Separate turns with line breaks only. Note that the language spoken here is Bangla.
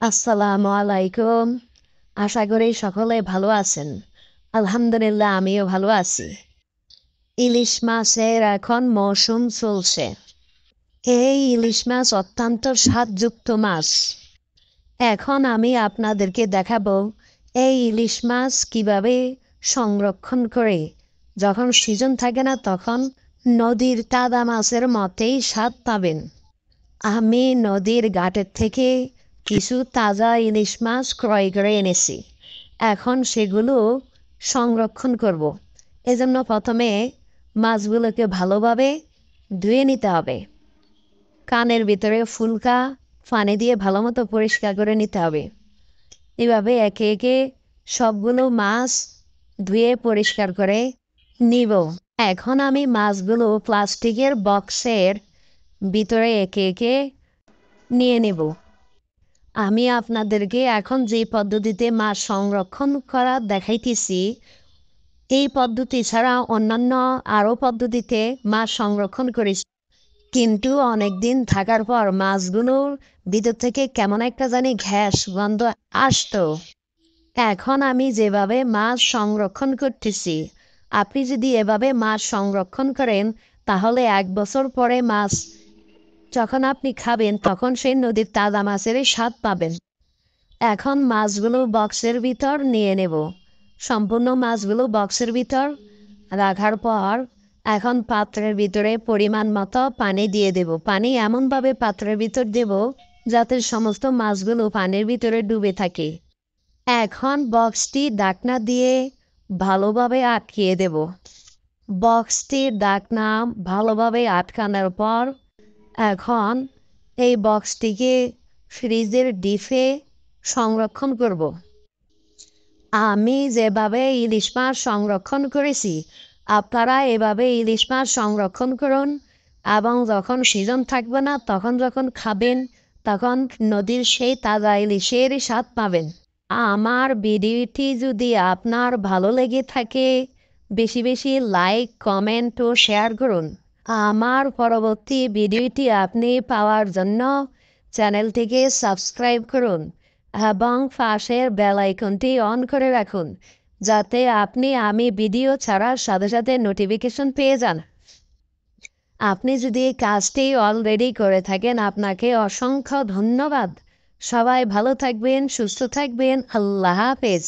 আসসালামু আলাইকুম। আশা করি সকলে ভালো আছেন। আলহামদুলিল্লাহ আমিও ভালো আছি। ইলিশ মাছের এখন মৌসুম চলছে। এই ইলিশ মাছ অত্যন্ত স্বাদযুক্ত মাছ। এখন আমি আপনাদেরকে দেখাবো এই ইলিশ মাছ কিভাবে সংরক্ষণ করে যখন সিজন থাকে না তখন নদীর তাজা মাছের মতেই স্বাদ পাবেন। আমি নদীর ঘাটের থেকে কিছু তাজা ইলিশ মাছ ক্রয় করে এনেছি। এখন সেগুলো সংরক্ষণ করব। এজন্য প্রথমে মাছগুলোকে ভালোভাবে ধুয়ে নিতে হবে। কানের ভিতরে ফুলকা পানি দিয়ে ভালোমতো পরিষ্কার করে নিতে হবে। এভাবে একে একে সবগুলো মাছ ধুয়ে পরিষ্কার করে নিব। এখন আমি মাছগুলো প্লাস্টিকের বক্সের ভিতরে একে একে নিয়ে নেব। আমি আপনাদেরকে এখন যে পদ্ধতিতে মাছ সংরক্ষণ করা দেখাইতেছি, এই পদ্ধতি ছাড়া অন্যান্য আরও পদ্ধতিতে মাছ সংরক্ষণ করেছি, কিন্তু অনেক দিন থাকার পর মাছগুলোর ভিতর থেকে কেমন একটা জানি গ্যাস গন্ধ আসতো। এখন আমি যেভাবে মাছ সংরক্ষণ করতেছি, আপনি যদি এভাবে মাছ সংরক্ষণ করেন তাহলে 1 বছর পরে মাছ যখন আপনি খাবেন তখন সেই নদীর তাজা মাছেরই স্বাদ পাবেন। এখন মাছগুলো বক্সের ভিতর নিয়ে নেব। সম্পূর্ণ মাছগুলো বক্সের ভিতর রাখার পর এখন পাত্রের ভিতরে পরিমাণ মতো পানি দিয়ে দেব। পানি এমনভাবে পাত্রের ভিতর দেব যাতে সমস্ত মাছগুলো পানির ভিতরে ডুবে থাকে। এখন বক্সটি ঢাকনা দিয়ে ভালোভাবে আটকিয়ে দেব। বক্সটির ঢাকনা ভালোভাবে আটকানোর পর এখন এই বক্সটিকে ফ্রিজের ডিপে সংরক্ষণ করব। আমি যেভাবে ইলিশ মাছ সংরক্ষণ করেছি আপনারা এভাবে ইলিশ মাছ সংরক্ষণ করুন, এবং যখন সিজন থাকবে না তখন যখন খাবেন তখন নদীর সেই তাজা ইলিশের স্বাদ পাবেন। আমার ভিডিওটি যদি আপনার ভালো লেগে থাকে বেশি বেশি লাইক কমেন্ট ও শেয়ার করুন। আমার পরবর্তী ভিডিওটি আপনি পাওয়ার জন্য চ্যানেলটিকে সাবস্ক্রাইব করুন এবং পাশের বেল আইকনটি অন করে রাখুন যাতে আমি ভিডিও ছাড়ার সাথে সাথে নোটিফিকেশন পেয়ে যান। আপনি যদি এই কাজটি অলরেডি করে থাকেন আপনাকে অসংখ্য ধন্যবাদ। সবাই ভালো থাকবেন, সুস্থ থাকবেন। আল্লাহ হাফেজ।